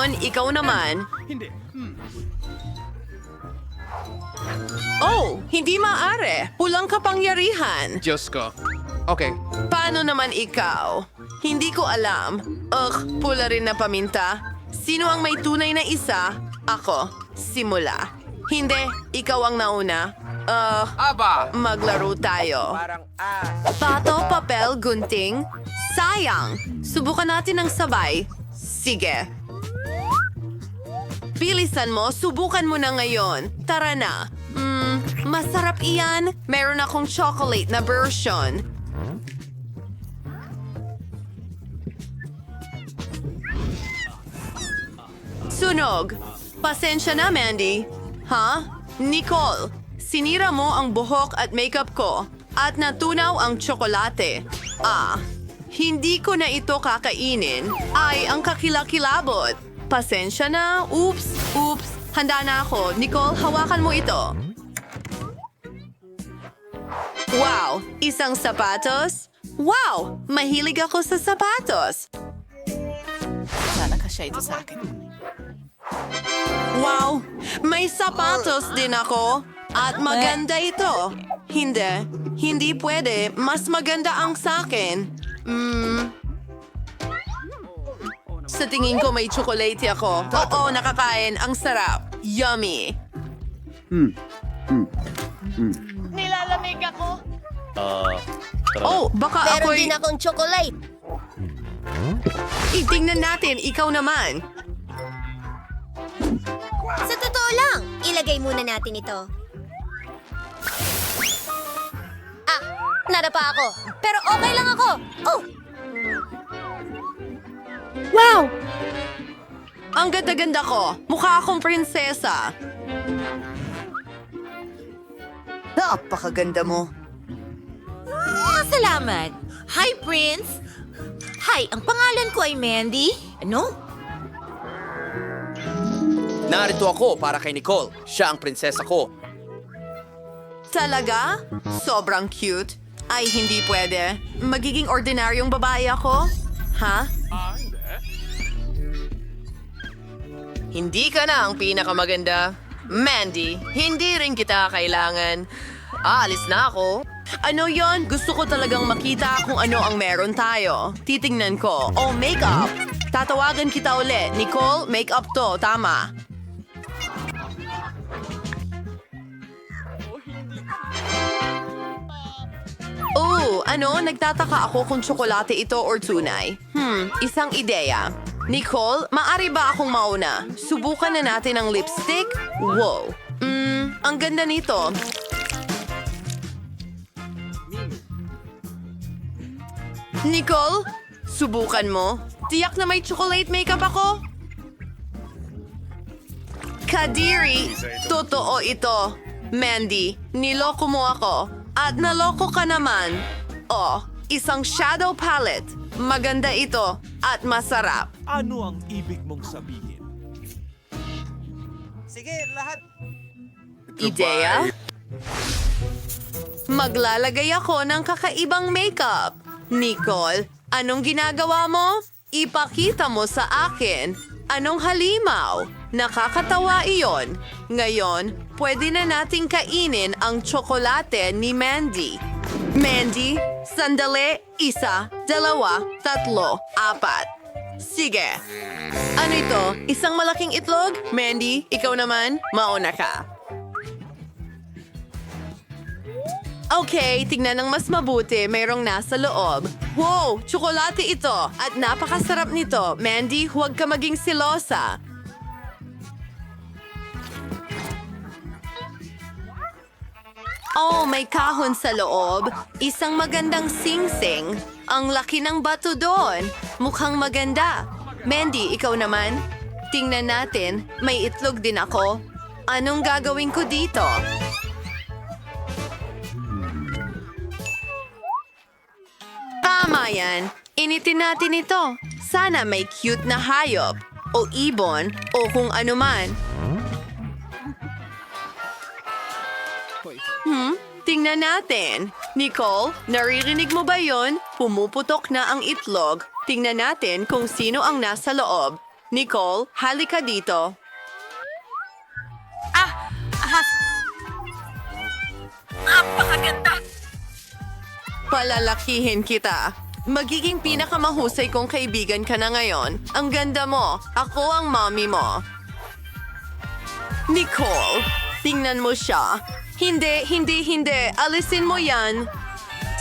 Ngayon, ikaw naman. Oh, hindi maaari. Pulang kapangyarihan. Diyos ko. Okay. Paano naman ikaw? Hindi ko alam. Pula rin na paminta. Sino ang may tunay na isa? Ako. Simula. Hindi, ikaw ang nauna. Aba! Maglaro tayo. Pato, papel, gunting. Sayang. Subukan natin ng sabay. Sige. Bilisan mo, subukan mo na ngayon. Tara na. Masarap iyan. Meron akong chocolate na version. Sunog. Pasensya na, Mandy. Ha? Nicole, sinira mo ang buhok at makeup ko at natunaw ang tsokolate. Hindi ko na ito kakainin. Ay, ang kakilakilabot. Pasensya na. Oops. Handa na ako. Nicole, hawakan mo ito. Wow! Isang sapatos? Wow! Mahilig ako sa sapatos. Sana kasya ito sa akin. Wow! May sapatos din ako. At maganda ito. Hindi pwede. Mas maganda ang sa akin. Sa tingin ko may tsokolate ako. Oo, nakakain. Ang sarap. Yummy. Nilalamig ako. Oh, baka Meron ako'y... din akong chocolate. Itingnan natin, ikaw naman. Sa totoo lang, ilagay muna natin ito. Nadapa ako. Pero okay lang ako. Oh! Wow! Ang ganda-ganda ko. Mukha akong prinsesa. Napakaganda mo. Salamat. Hi, Prince. Hi, ang pangalan ko ay Mandy. Ano? Narito ako para kay Nicole. Siya ang prinsesa ko. Talaga? Sobrang cute. Ay, hindi pwede. Magiging ordinaryong babae ako? Ha? Hindi ka na ang pinakamaganda. Mandy, hindi rin kita kailangan. Aalis na ako. Ano yon? Gusto ko talagang makita kung ano ang meron tayo. Titingnan ko. Oh, makeup. Tatawagan kita ulit. Nicole, makeup to. Tama. Oh, ano? Nagtataka ako kung tsokolate ito or tunay. Isang ideya. Nicole, maari ba akong mauna? Subukan na natin ang lipstick? Wow. Ang ganda nito. Nicole, subukan mo. Tiyak na may chocolate makeup ako. Kadiri, totoo ito. Mandy, niloko mo ako. At naloko ka naman. Oh, isang shadow palette. Maganda ito at masarap. Ano ang ibig mong sabihin? Ideya? Maglalagay ako ng kakaibang makeup. Nicole, anong ginagawa mo? Ipakita mo sa akin. Anong halimaw? Nakakatawa iyon. Ngayon, pwede na nating kainin ang tsokolate ni Mandy. Mandy, sandali, 1, 2, 3, 4. Sige. Ano ito? Isang malaking itlog? Mandy, ikaw naman, mauna ka. Okay, tignan ng mas mabuti, mayroong nasa loob. Wow, tsokolate ito at napakasarap nito. Mandy, huwag ka maging silosa. Oh, may kahon sa loob. Isang magandang singsing. Ang laki ng bato doon. Mukhang maganda. Mandy, ikaw naman? Tingnan natin, may itlog din ako. Anong gagawin ko dito? Tama yan. Initin natin ito. Sana may cute na hayop, o ibon, o kung ano man. Tingnan natin. Nicole, naririnig mo ba yon? Pumuputok na ang itlog. Tingnan natin kung sino ang nasa loob. Nicole, halika dito. Palalakihin kita. Magiging pinakamahusay kong kaibigan ka na ngayon. Ang ganda mo. Ako ang mommy mo. Nicole, tingnan mo siya. Hindi. Alisin mo yan.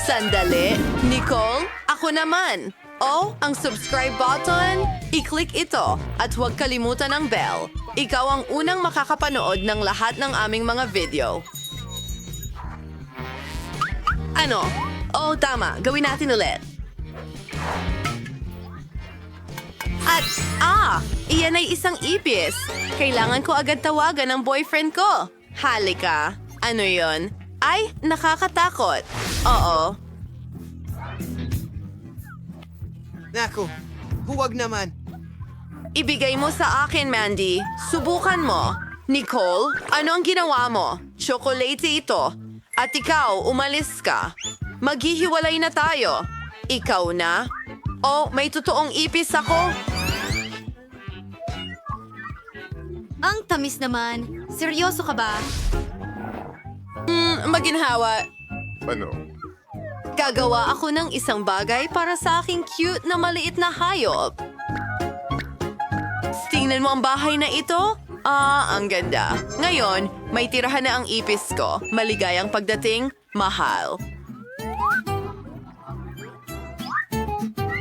Sandali. Nicole, ako naman. Oh, ang subscribe button. I-click ito at huwag kalimutan ang bell. Ikaw ang unang makakapanood ng lahat ng aming mga video. Ano? Oh, tama. Gawin natin ulit. At, iyan ay isang ipis. Kailangan ko agad tawagan ang boyfriend ko. Halika. Ano yon? Ay, nakakatakot. Oo. Naku, huwag naman. Ibigay mo sa akin, Mandy. Subukan mo. Nicole, ano ang ginawa mo? Chocolate ito. At ikaw, umalis ka. Maghihiwalay na tayo. Ikaw na? Oh, may totoong ipis ako. Ang tamis naman. Seryoso ka ba? Maginhawa. Gagawa ako ng isang bagay para sa aking cute na maliit na hayop. Tingnan mo ang bahay na ito? Ang ganda. Ngayon, may tirahan na ang ipis ko. Maligayang pagdating, mahal.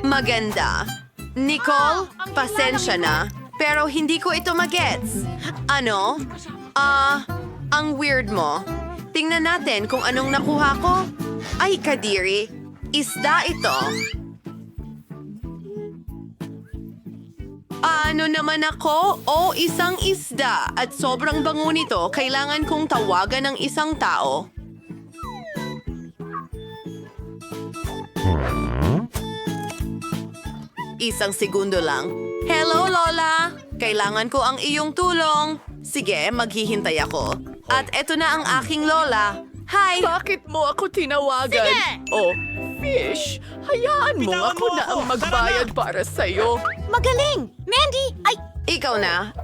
Maganda. Nicole, pasensya na. Pero hindi ko ito magets. Ano? Ang weird mo. Tingnan natin kung anong nakuha ko. Ay, Kadiri. Isda ito. Ano naman ako? Isang isda. At sobrang bango nito, kailangan kong tawagan ng isang tao. Isang segundo lang. Hello, Lola! Kailangan ko ang iyong tulong. Sige, maghihintay ako. At eto na ang aking Lola. Hi! Bakit mo ako tinawagan? Sige! Oh, fish, hayaan mo Bitawan ako mo na ako. ang magbayad para sa'yo. Magaling! Mandy! Ay, Ikaw na.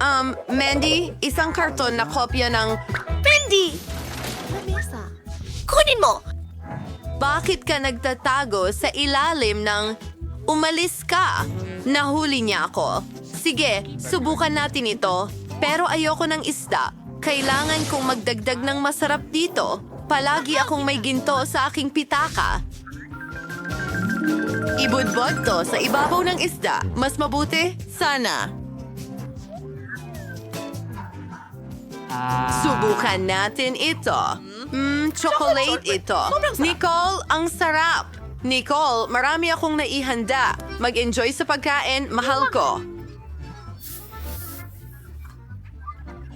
Mandy, isang karton na kopya ng... Mandy! Kunin mo! Bakit ka nagtatago sa ilalim ng... Umalis ka! Nahuli niya ako. Sige, subukan natin ito. Pero ayoko ng isda. Kailangan kong magdagdag ng masarap dito. Palagi akong may ginto sa aking pitaka. Ibudbod to sa ibabaw ng isda. Mas mabuti? Sana. Subukan natin ito. Chocolate ito. Nicole, ang sarap. Nicole, marami akong naihanda. Mag-enjoy sa pagkain, mahal ko.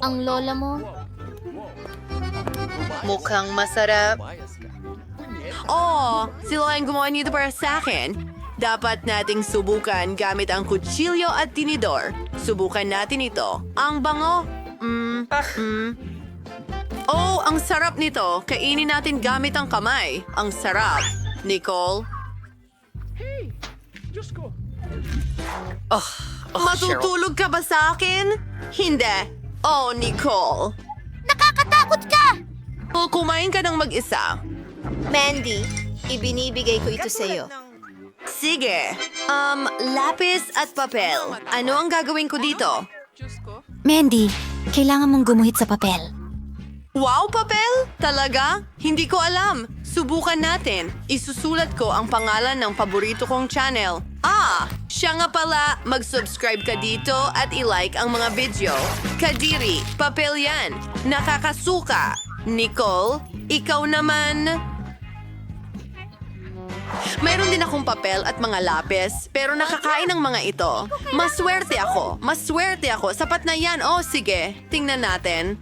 Ang lola mo? Mukhang masarap. Sila ang gumawa nito para sa akin. Dapat nating subukan gamit ang kutsilyo at tinidor. Subukan natin ito. Ang bango. Ang sarap nito. Kainin natin gamit ang kamay. Ang sarap. Nicole? Matutulog ka ba sa akin? Hindi. Oh, Nicole. Nakakatakot ka! Kumain ka ng mag-isa. Mandy, ibinibigay ko ito sa'yo. Sige. Lapis at papel. Ano ang gagawin ko dito? Mandy, kailangan mong gumuhit sa papel. Wow, papel? Talaga? Hindi ko alam. Subukan natin. Isusulat ko ang pangalan ng paborito kong channel. Siya nga pala. Mag-subscribe ka dito at i-like ang mga video. Kadiri, papel yan. Nakakasuka. Nicole, ikaw naman. Mayroon din akong papel at mga lapis, pero nakakain ang mga ito. Maswerte ako. Maswerte ako. Sapat na yan. Sige. Tingnan natin.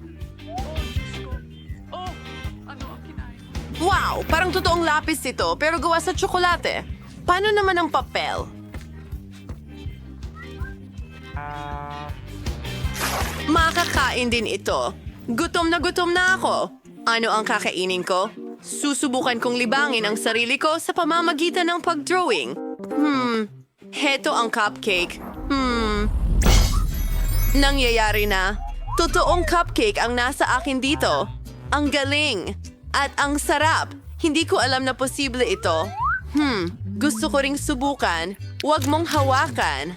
Wow! Parang totoong lapis ito, pero gawa sa tsokolate. Paano naman ang papel? Makakain din ito. Gutom na ako. Ano ang kakainin ko? Susubukan kong libangin ang sarili ko sa pamamagitan ng pag-drawing. Heto ang cupcake. Nangyayari na. Totoong cupcake ang nasa akin dito. Ang galing. At ang sarap. Hindi ko alam na posible ito. Gusto ko ring subukan. Huwag mong hawakan.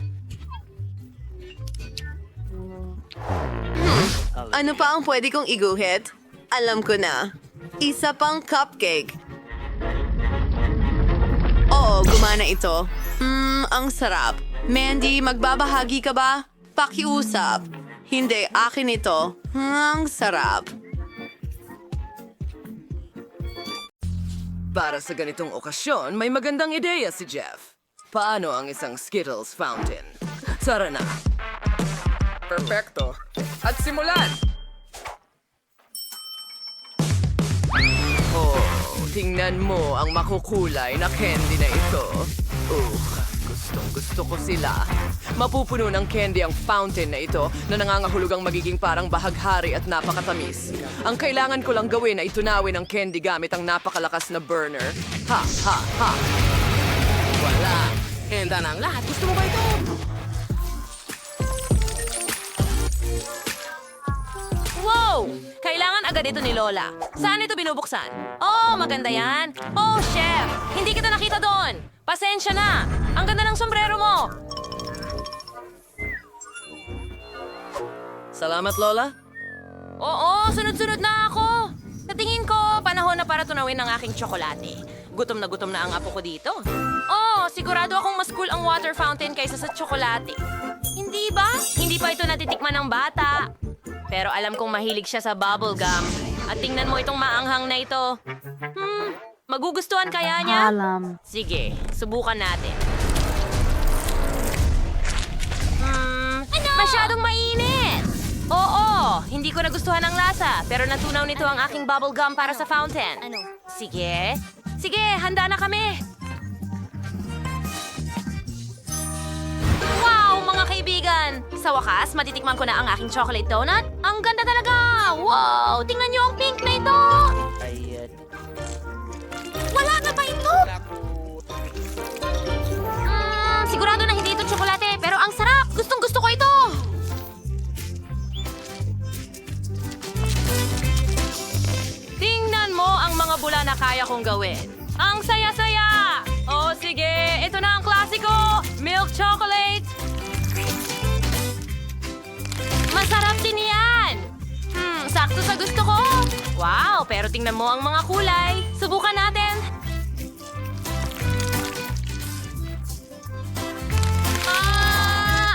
Ano pa ang pwede kong iguhit? Alam ko na. Isa pang cupcake. Oo, gumana ito. Ang sarap. Mandy, magbabahagi ka ba? Pakiusap. Hindi, akin ito. Ang sarap. Para sa ganitong okasyon, may magandang ideya si Jeff. Paano ang isang Skittles fountain? Tara na. Perfecto. At simulan! Oh, tingnan mo ang makukulay na candy na ito. Gustong-gusto ko sila. Mapupuno ng candy ang fountain na ito na nangangahulugang magiging parang bahaghari at napakatamis. Ang kailangan ko lang gawin ay tunawin ang candy gamit ang napakalakas na burner. Ha, ha, ha! Wala. Handa na ang lahat. Gusto mo ba ito? Wow! Kailangan agad ito ni Lola. Saan ito binubuksan? Oh, maganda yan. Oh, chef! Hindi kita nakita doon. Pasensya na. Ang ganda ng sombrero mo. Salamat, Lola. Oo, sunod-sunod na ako. Sa tingin ko, panahon na para tunawin ang aking tsokolate. Gutom na ang apo ko dito. Oh, sigurado akong mas cool ang water fountain kaysa sa tsokolate. Hindi ba? Hindi pa ito natitikman ng bata. Pero alam kong mahilig siya sa bubble gum. At tingnan mo itong maanghang na ito. Magugustuhan kaya niya? Sige, subukan natin. Masyadong mainit! Oo, hindi ko nagustuhan ang lasa, pero natunaw nito ang aking bubble gum para sa fountain. Sige, handa na kami. Wow, mga kaibigan! Sa wakas, matitikman ko na ang aking chocolate donut. Ang ganda talaga! Wow! Tingnan niyo ang pink na ito! Wala na ba ito? Sigurado na hindi ito tsokolate, pero ang sarap! Gustong-gusto ko ito! Tingnan mo ang mga bula na kaya kong gawin. Ang saya-saya! O sige, ito na ang klasiko! Milk chocolate! Masarap din yan! Sakto sa gusto ko! Wow, pero tingnan mo ang mga kulay. Subukan natin!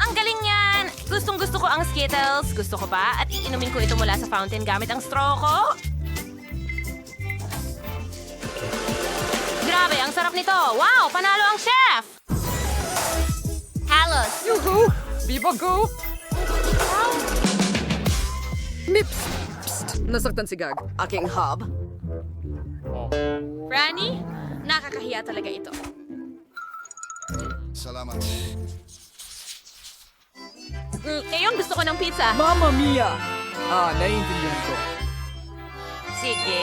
Ang galing yan! Gustong-gusto ko ang Skittles. Gusto ko pa at iinumin ko ito mula sa fountain gamit ang straw ko. Grabe, ang sarap nito! Wow, panalo ang chef! Halos! Yuhu! Viva go! Mips! Psst! Nasaktan si Gag. Aking hub. Franny, nakakahiya talaga ito. Salamat. Ngayon gusto ko ng pizza. Mamma mia! Naiintindihan ko. Sige.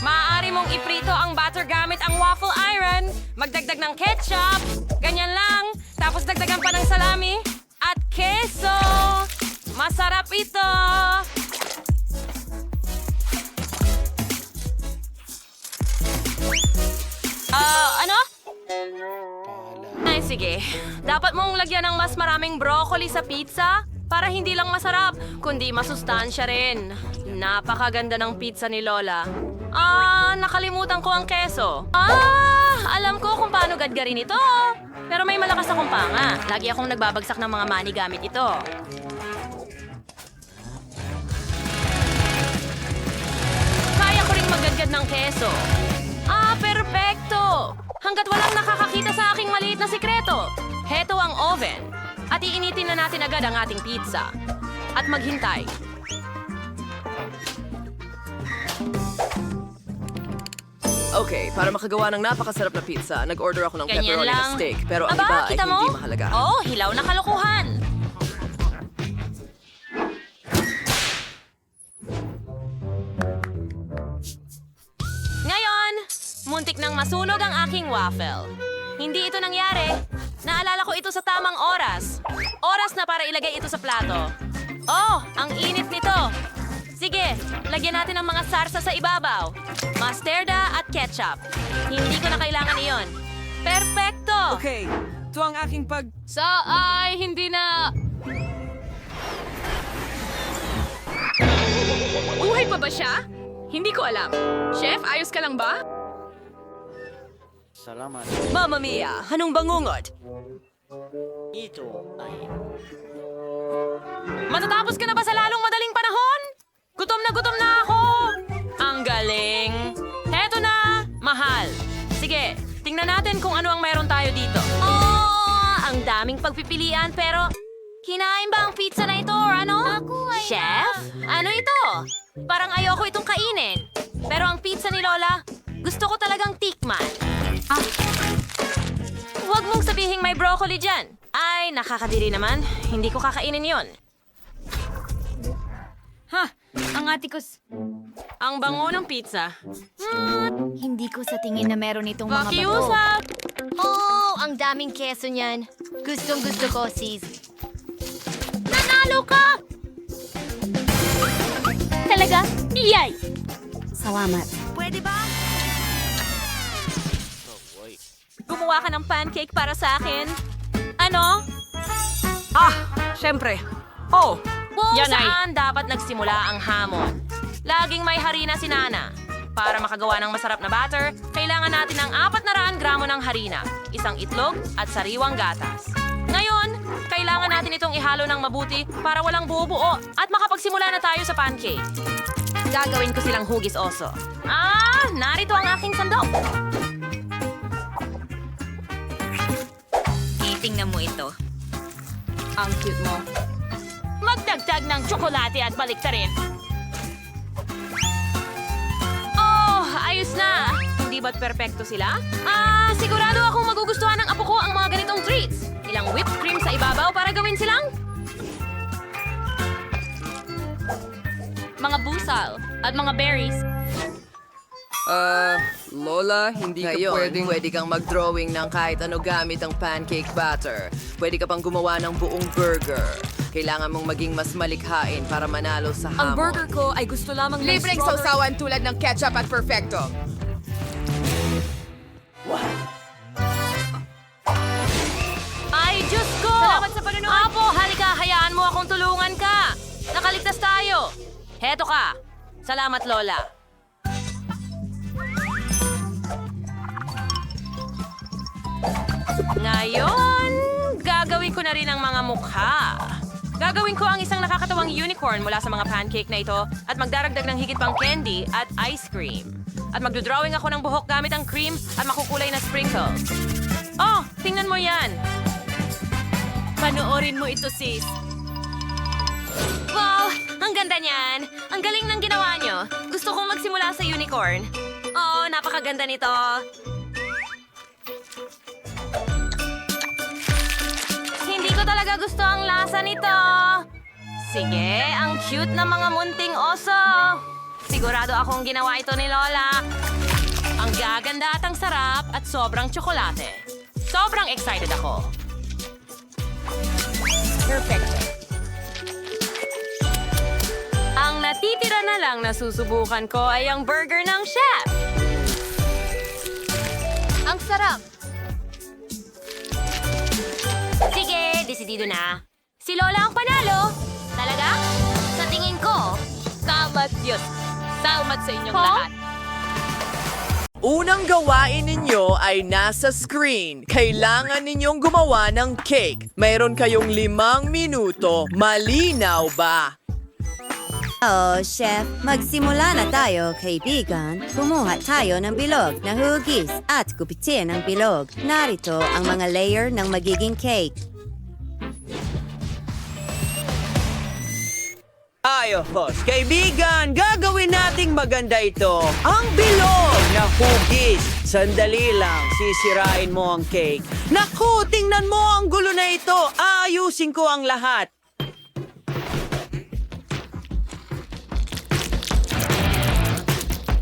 Maaari mong iprito ang butter gamit ang waffle iron. Magdagdag ng ketchup. Ganyan lang. Tapos dagdagan pa ng salami. At keso. Masarap ito. Ano? Ay, sige. Dapat mong lagyan ng mas maraming broccoli sa pizza para hindi lang masarap, kundi masustansya rin. Napakaganda ng pizza ni Lola. Nakalimutan ko ang keso. Alam ko kung paano gadgarin ito. Pero may malakas akong panga. Lagi akong nagbabagsak ng mga mani gamit ito. Kaya ko ring maggadgad ng keso. Perpekto! Hanggat walang nakakakita sa aking maliit na sikreto. Heto ang oven. At iinitin na natin agad ang ating pizza. At maghintay. Okay, para makagawa ng napakasarap na pizza, nag-order ako ng Ganyan pepperoni lang. na steak. Pero ang Aba, iba ay kita mo? hindi mahalaga. Oh, hilaw na kalokohan. Ngayon, muntik nang masunog ang aking waffle. Hindi ito nangyari. Naalala ko ito sa tamang oras. Oras na para ilagay ito sa plato. Lagyan natin ng mga sarsa sa ibabaw. Mastarda at ketchup. Hindi ko na kailangan iyon. Perpekto! Okay, ito ang aking Hindi na... Buhay pa ba siya? Hindi ko alam. Chef, ayos ka lang ba? Mamma mia, anong bangungot? Matatapos ka na ba sa lalong madaling panahon? Gutom na ako! Ang galing! Heto na, mahal. Sige, tingnan natin kung ano ang mayroon tayo dito. Oh, ang daming pagpipilian pero... Kinain ba ang pizza na ito or ano? Chef? Ano ito? Parang ayoko itong kainin. Pero ang pizza ni Lola, gusto ko talagang tikman. Huwag mong sabihing may broccoli dyan. Ay, nakakadiri naman. Hindi ko kakainin yon. Ang atikos. Ang bango ng pizza. Hindi ko sa tingin na meron itong mga bato. Pakiusap! Oh, ang daming keso niyan. Gustong gusto ko, sis. Nanalo ka! Talaga? Iyay! Salamat. Pwede ba? Gumawa ka ng pancake para sa akin. Ano? Syempre. Oh, Kung Yan ay- saan dapat nagsimula ang hamon. Laging may harina si Nana. Para makagawa ng masarap na batter, kailangan natin ng 400 gramo ng harina, isang itlog at sariwang gatas. Ngayon, kailangan natin itong ihalo ng mabuti para walang buo-buo at makapagsimula na tayo sa pancake. Gagawin ko silang hugis oso. Narito ang aking sandok. Titingnan mo ito. ang cute mo. Magdagdag ng tsokolate at baliktarin. Oh, ayos na! Hindi ba't perpekto sila? Sigurado akong magugustuhan ng apo ko ang mga ganitong treats. Ilang whipped cream sa ibabaw para gawin silang mga busal at mga berries. Lola, hindi ka pwede kang mag-drawing ng kahit ano gamit ang pancake batter. Pwede ka pang gumawa ng buong burger. Kailangan mong maging mas malikhain para manalo sa hamon. Ang burger ko ay gusto lamang ng Libreng strawberry. sausawan tulad ng ketchup at perfecto. Ay, Diyos ko! Salamat sa panonood! Apo, halika, hayaan mo akong tulungan ka! Nakaligtas tayo! Heto ka! Salamat, Lola. Ngayon, gagawin ko na rin ang mga mukha. Gagawin ko ang isang nakakatawang unicorn mula sa mga pancake na ito at magdaragdag ng higit pang candy at ice cream. At magdodrawing ako ng buhok gamit ang cream at makukulay na sprinkles. Oh, tingnan mo yan! Panoorin mo ito, sis. Wow! Ang ganda niyan! Ang galing ng ginawa nyo. Gusto kong magsimula sa unicorn. Oo, napakaganda nito. Hindi ko talaga gusto ang lasa nito. Sige, ang cute na mga munting oso. Sigurado akong ginawa ito ni Lola. Ang gaganda at ang sarap at sobrang tsokolate. Sobrang excited ako. Perfect. Ang natitira na lang na susubukan ko ay ang burger ng chef. Ang sarap. Sige, desidido na. Si Lola ang panalo. Talaga? Sa tingin ko. Salamat, Diyos. Salamat sa inyong lahat. Unang gawain ninyo ay nasa screen. Kailangan ninyong gumawa ng cake. Mayroon kayong 5 minuto. Malinaw ba? Oh, Chef, magsimula na tayo, kaibigan. Kumuha tayo ng bilog na hugis at gupitin ang bilog. Narito ang mga layer ng magiging cake. Ayos, kaibigan, gagawin nating maganda ito. Ang bilog na hugis. Sandali lang, sisirain mo ang cake. Naku, tingnan mo ang gulo na ito. Ayusin ko ang lahat.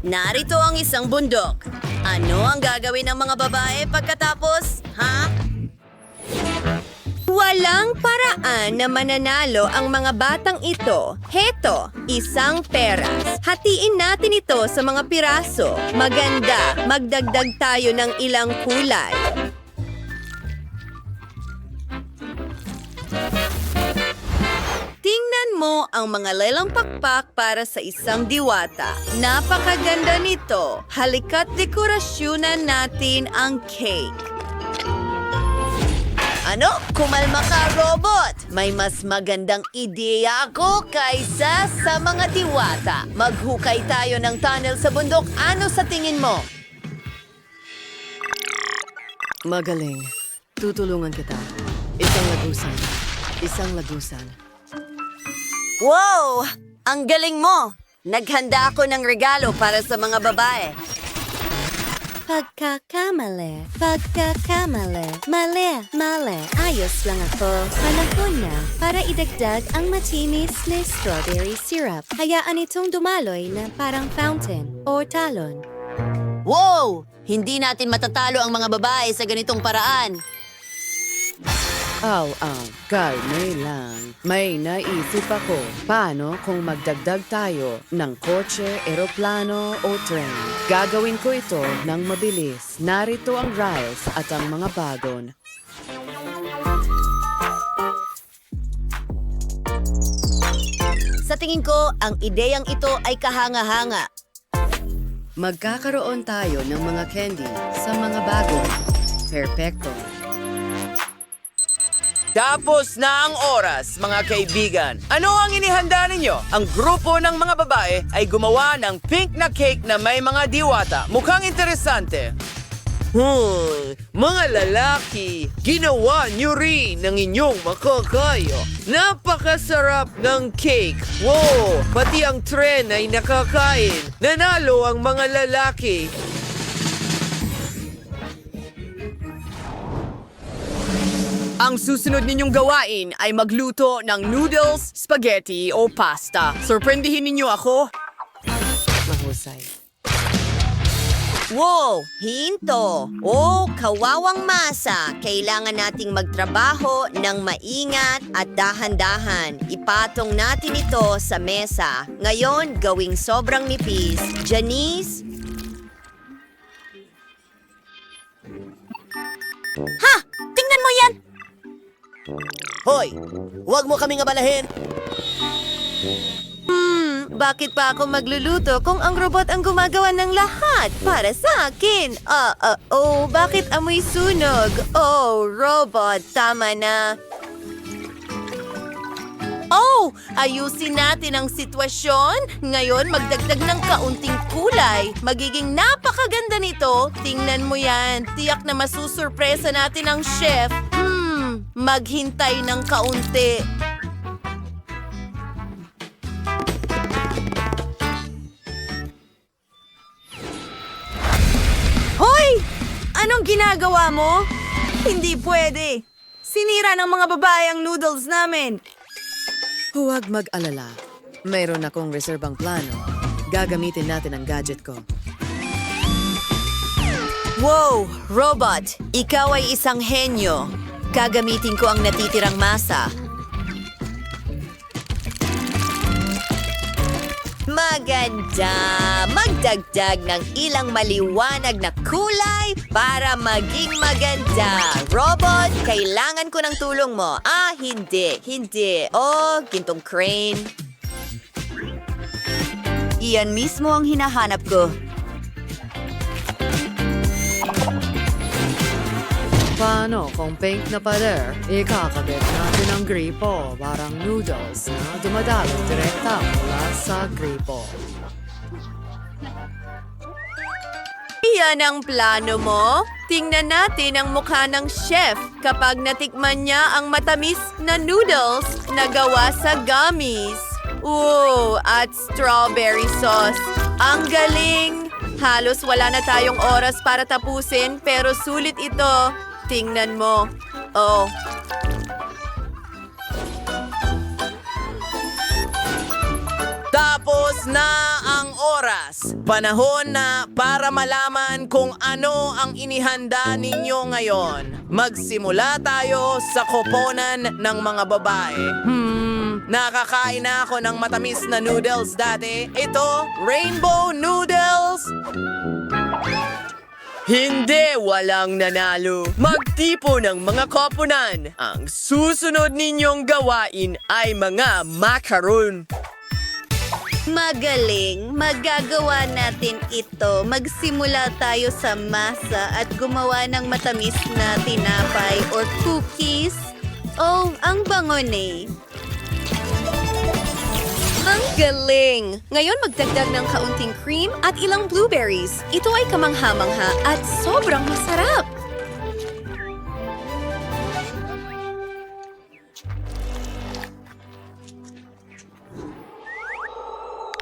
Narito ang isang bundok. Ano ang gagawin ng mga babae pagkatapos, ha? Walang paraan na mananalo ang mga batang ito. Heto, isang peras. Hatiin natin ito sa mga piraso. Maganda, magdagdag tayo ng ilang kulay. Tingnan mo ang mga lelang pakpak para sa isang diwata. Napakaganda nito. Halika't dekorasyonan natin ang cake. Ano? Kumalma ka, robot! May mas magandang ideya ako kaysa sa mga diwata. Maghukay tayo ng tunnel sa bundok. Ano sa tingin mo? Magaling. Tutulungan kita. Isang lagusan. Isang lagusan. Wow! Ang galing mo! Naghanda ako ng regalo para sa mga babae. Pagkakamali, mali. Ayos lang ako. Panahon na para idagdag ang matinis na strawberry syrup. Hayaan itong dumaloy na parang fountain o talon. Wow! Hindi natin matatalo ang mga babae sa ganitong paraan. Kalme lang. May naisip ako. Paano kung magdagdag tayo ng kotse, eroplano o tren? Gagawin ko ito ng mabilis. Narito ang rails at ang mga bagon. Sa tingin ko, ang ideyang ito ay kahanga-hanga. Magkakaroon tayo ng mga candy sa mga bagon. Perpekto. Tapos na ang oras, mga kaibigan. Ano ang inihanda ninyo? Ang grupo ng mga babae ay gumawa ng pink na cake na may mga diwata. Mukhang interesante. Mga lalaki, ginawa niyo rin ng inyong makakayo. Napakasarap ng cake. Wow, pati ang tren ay nakakain. Nanalo ang mga lalaki. Ang susunod ninyong gawain ay magluto ng noodles, spaghetti o pasta. Sorprendihin ninyo ako. Mahusay. Wow! Hinto! Oh, kawawang masa! Kailangan nating magtrabaho ng maingat at dahan-dahan. Ipatong natin ito sa mesa. Ngayon, gawing sobrang nipis. Janice? Ha! Tingnan mo yan! Hoy! Huwag mo kaming abalahin! Bakit pa ako magluluto kung ang robot ang gumagawa ng lahat para sa akin? Bakit amoy sunog? Oh, robot, tama na. Oh, ayusin natin ang sitwasyon. Ngayon, magdagdag ng kaunting kulay. Magiging napakaganda nito. Tingnan mo yan. Tiyak na masusurpresa natin ang chef. Maghintay ng kaunti. Hoy! Anong ginagawa mo? Hindi pwede. Sinira ng mga babae ang noodles namin. Huwag mag-alala. Mayroon akong reserbang plano. Gagamitin natin ang gadget ko. Wow, robot! Ikaw ay isang henyo. Gagamitin ko ang natitirang masa. Maganda! Magdagdag ng ilang maliwanag na kulay para maging maganda. Robot, kailangan ko ng tulong mo. Hindi. Oh, gintong crane. Iyan mismo ang hinahanap ko. Paano kung pink na pader? Ikakabit natin ang gripo, parang noodles na dumadalo direkta mula sa gripo. Iyan ang plano mo? Tingnan natin ang mukha ng chef kapag natikman niya ang matamis na noodles na gawa sa gummies. Ooh, at strawberry sauce. Ang galing! Halos wala na tayong oras para tapusin pero sulit ito. Tingnan mo. Oh. Tapos na ang oras. Panahon na para malaman kung ano ang inihanda ninyo ngayon. Magsimula tayo sa koponan ng mga babae. Nakakain na ako ng matamis na noodles dati. Ito, rainbow noodles. Hindi, walang nanalo. Magtipo ng mga koponan. Ang susunod ninyong gawain ay mga macaron. Magaling! Magagawa natin ito. Magsimula tayo sa masa at gumawa ng matamis na tinapay or cookies. Oh, ang bango eh. Ang galing! Ngayon magdagdag ng kaunting cream at ilang blueberries. Ito ay kamangha-mangha at sobrang masarap.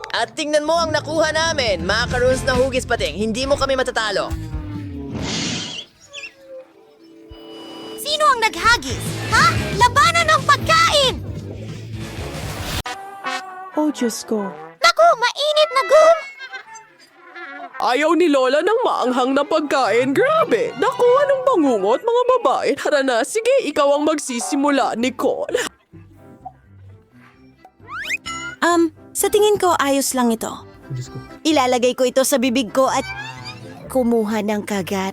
At tingnan mo ang nakuha namin. Macarons na hugis pating. Hindi mo kami matatalo. Sino ang naghagis? Ha? Labanan ng pagkain! Oh, Diyos ko. Naku, mainit na gum! Ayaw ni Lola ng maanghang na pagkain. Grabe! Naku, anong bangungot, mga babae? Tara na, sige, ikaw ang magsisimula, Nicole. Sa tingin ko, ayos lang ito. Ilalagay ko ito sa bibig ko at kumuha ng kagat.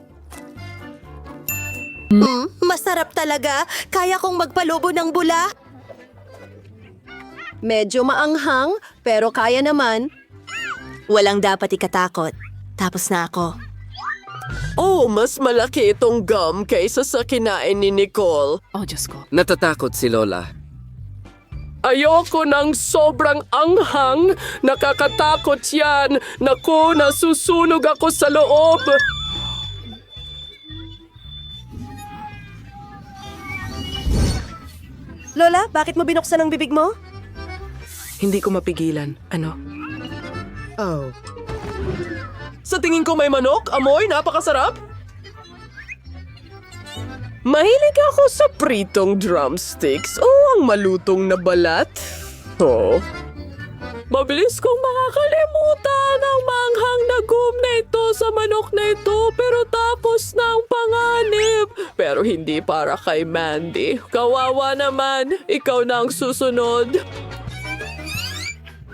Masarap talaga. Kaya kong magpalubo ng bula. Medyo maanghang, pero kaya naman. Walang dapat ikatakot. Tapos na ako. Oh, mas malaki itong gum kaysa sa kinain ni Nicole. Natatakot si Lola. Ayoko ng sobrang anghang. Nakakatakot yan. Naku, nasusunog ako sa loob. Lola, bakit mo binuksan ang bibig mo? Hindi ko mapigilan. Ano? Oh. Sa tingin ko may manok, amoy, napakasarap. Mahilig ako sa pritong drumsticks o ang malutong na balat. Oh. Mabilis kong makakalimutan ang manghang na gum na ito sa manok na ito pero tapos na ang panganib. Pero hindi para kay Mandy. Kawawa naman, ikaw na ang susunod.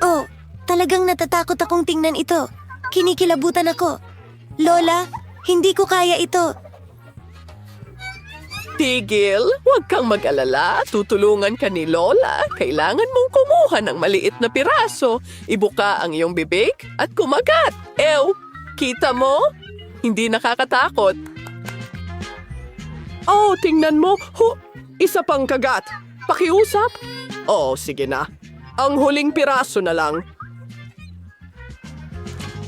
Oh, talagang natatakot akong tingnan ito. Kinikilabutan ako. Lola, hindi ko kaya ito. Tigil, huwag kang mag-alala. Tutulungan ka ni Lola. Kailangan mong kumuha ng maliit na piraso. Ibuka ang iyong bibig at kumagat. Ew, kita mo? Hindi nakakatakot. Oh, tingnan mo. Isa pang kagat. Pakiusap? Oh, sige na. Ang huling piraso na lang.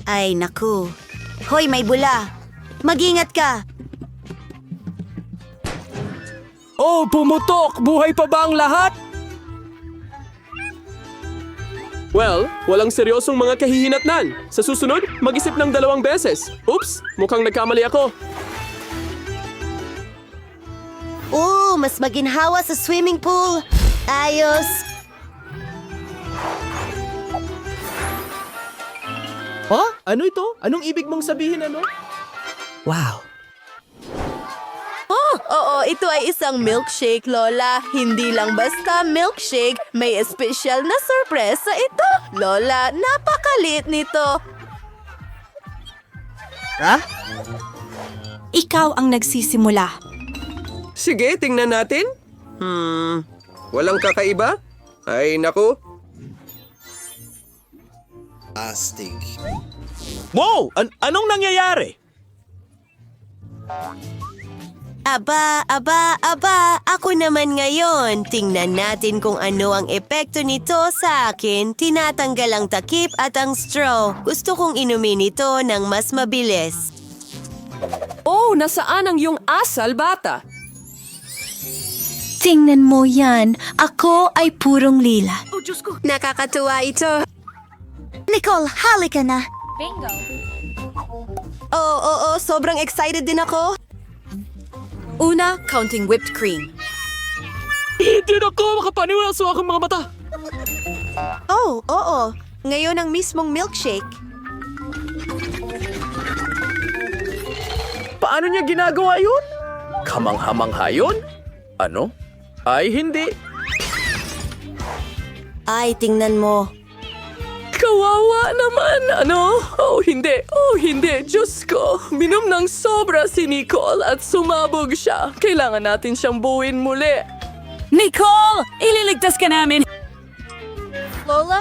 Ay, naku. Hoy, may bula. Mag-ingat ka. Oh, pumutok! Buhay pa ba ang lahat? Well, walang seryosong mga kahihinatnan. Sa susunod, mag-isip ng 2 beses. Oops, mukhang nagkamali ako. Oh, mas maginhawa sa swimming pool. Ayos. Ha? Ano ito? Anong ibig mong sabihin ano? Wow. Oo, ito ay isang milkshake, Lola. Hindi lang basta milkshake, may espesyal na sorpresa ito. Lola, napakalit nito. Ha? Ikaw ang nagsisimula. Sige, tingnan natin. Walang kakaiba? Ay, naku. Wow! Anong nangyayari? Aba, ako naman ngayon. Tingnan natin kung ano ang epekto nito sa akin. Tinatanggal ang takip at ang straw. Gusto kong inumin ito ng mas mabilis. Oh, nasaan ang iyong asal, bata? Tingnan mo yan. Ako ay purong lila. Nakakatuwa ito. Nicole, halika na. Oo, sobrang excited din ako. Una, counting whipped cream. Hindi na ako makapaniwala sa aking mga mata. Oh, oo. Ngayon ang mismong milkshake. Paano niya ginagawa yun? Kamangha-mangha yun? Ano? Ay, hindi. Ay, tingnan mo. Kawawa naman, ano? Oh, hindi. Oh, hindi. Diyos ko. Minom ng sobra si Nicole at sumabog siya. Kailangan natin siyang buuin muli. Nicole! Ililigtas ka namin! Lola?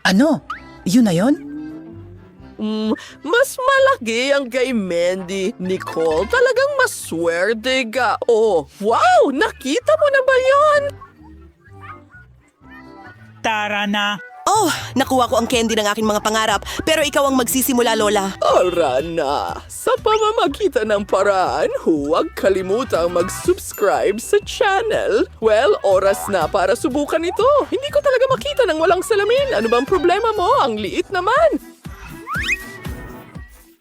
Ano? Yun na yun? Mas malaki ang kay Mandy. Nicole, talagang maswerte ka. Oh, wow! Nakita mo na ba yon? Tara na. Oh, nakuha ko ang candy ng aking mga pangarap. Pero ikaw ang magsisimula, Lola. Ara na! Sa pamamagitan ng paraan, huwag kalimutang mag-subscribe sa channel. Well, oras na para subukan ito. Hindi ko talaga makita ng walang salamin. Ano bang problema mo? Ang liit naman.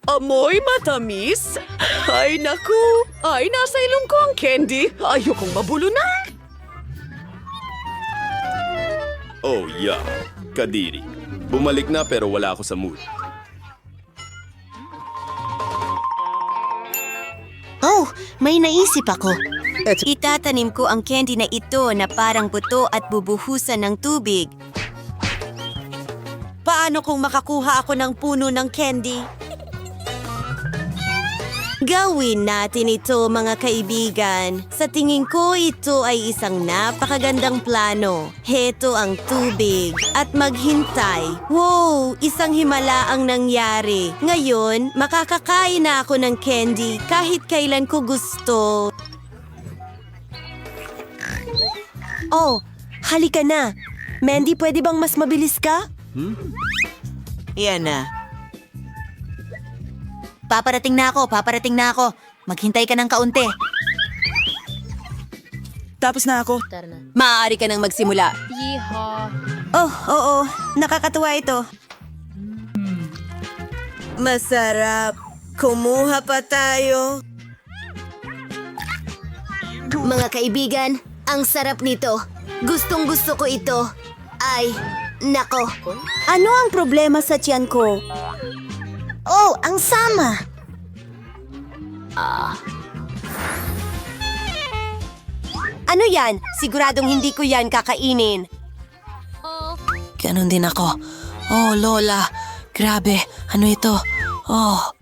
Amoy matamis? Ay, naku! Ay, nasa ilong ko ang candy. Ayokong mabulo na. Oh, yeah. Kadiri. Bumalik na pero wala ako sa mood. Oh, may naisip ako. Itatanim ko ang candy na ito na parang buto at bubuhusan ng tubig. Paano kung makakuha ako ng puno ng candy? Gawin natin ito, mga kaibigan. Sa tingin ko, ito ay isang napakagandang plano. Heto ang tubig at maghintay. Wow! Isang himala ang nangyari. Ngayon, makakakain na ako ng candy kahit kailan ko gusto. Oh, halika na. Mandy, pwede bang mas mabilis ka? Yan na. Paparating na ako. Maghintay ka ng kaunti. Tapos na ako. Maaari ka nang magsimula. Yeehaw. Oh, oo. Nakakatuwa ito. Masarap. Kumuha pa tayo. Mga kaibigan, ang sarap nito. Gustong gusto ko ito. Ay, nako. Ano ang problema sa tiyan ko? Oh, ang sama. Ano yan? Siguradong hindi ko yan kakainin. Ganon din ako. Oh, Lola. Grabe. Ano ito? Oh.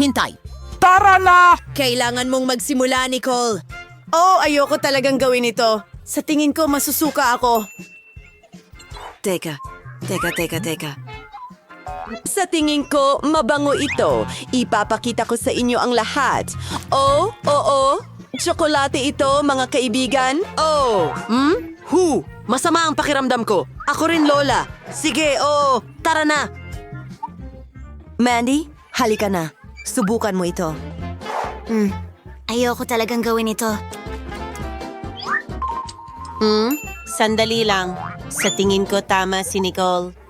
Hintay. Tara na! Kailangan mong magsimula, Nicole. Oh, ayoko talagang gawin ito. Sa tingin ko, masusuka ako. Teka. Sa tingin ko, mabango ito. Ipapakita ko sa inyo ang lahat. Oh, oo. Tsokolate ito, mga kaibigan. Oh, masama ang pakiramdam ko. Ako rin, Lola. Sige, tara na. Mandy, halika na. Subukan mo ito. Ayoko talagang gawin ito. Sandali lang. Sa tingin ko, tama si Nicole.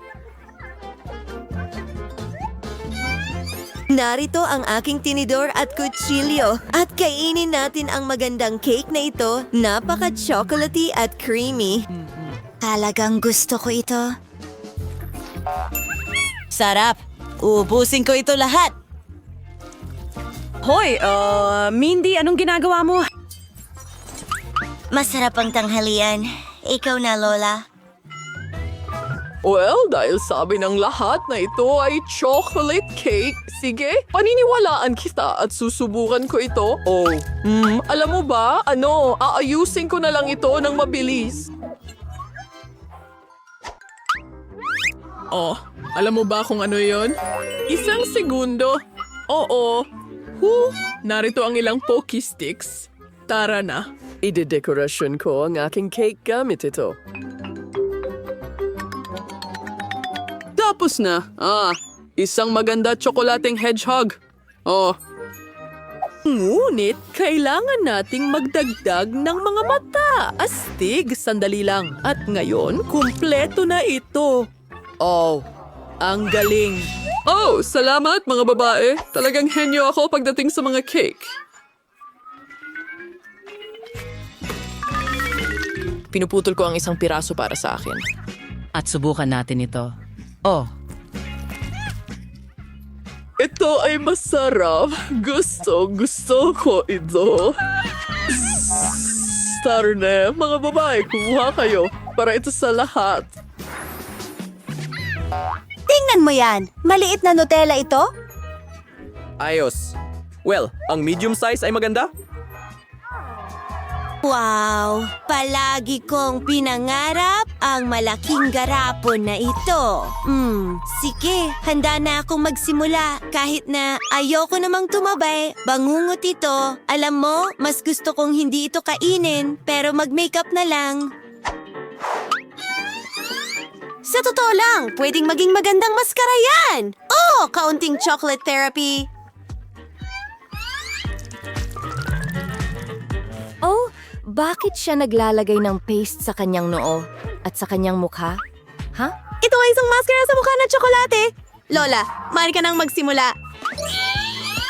Narito ang aking tinidor at kutsilyo at kainin natin ang magandang cake na ito. Napaka-chocolatey at creamy. Talagang gusto ko ito. Sarap. Ubusin ko ito lahat. Hoy, Mindy, anong ginagawa mo? Masarap ang tanghalian. Ikaw na, Lola. Well, dahil sabi ng lahat na ito ay chocolate cake, sige, paniniwalaan kita at susubukan ko ito. Oh, alam mo ba, aayusin ko na lang ito ng mabilis. Oh, alam mo ba kung ano yon? 1 segundo. Oo. Narito ang ilang Pocky Sticks. Tara na. Idedekorasyon ko ang aking cake gamit ito. Tapos na. Isang maganda tsokolateng hedgehog. Ngunit, kailangan nating magdagdag ng mga mata. Astig, sandali lang. At ngayon, kumpleto na ito. Oh, ang galing. Oh, salamat mga babae. Talagang henyo ako pagdating sa mga cake. Pinuputol ko ang isang piraso para sa akin. At subukan natin ito. Oh. Ito ay masarap. Gusto ko ito. Tara na, mga babae, kumuha kayo para ito sa lahat. Tingnan mo yan! Maliit na Nutella ito? Ayos. Well, ang medium size ay maganda. Wow! Palagi kong pinangarap ang malaking garapon na ito. Sige, handa na akong magsimula. Kahit na ayoko namang tumabay, bangungot ito. Alam mo, mas gusto kong hindi ito kainin, pero mag-makeup na lang. Sa totoo lang, pwedeng maging magandang maskara yan! Oh, kaunting chocolate therapy. Oh, bakit siya naglalagay ng paste sa kanyang noo at sa kanyang mukha? Ha? Ito ay isang maskara sa mukha na tsokolate! Lola, maaari ka nang magsimula.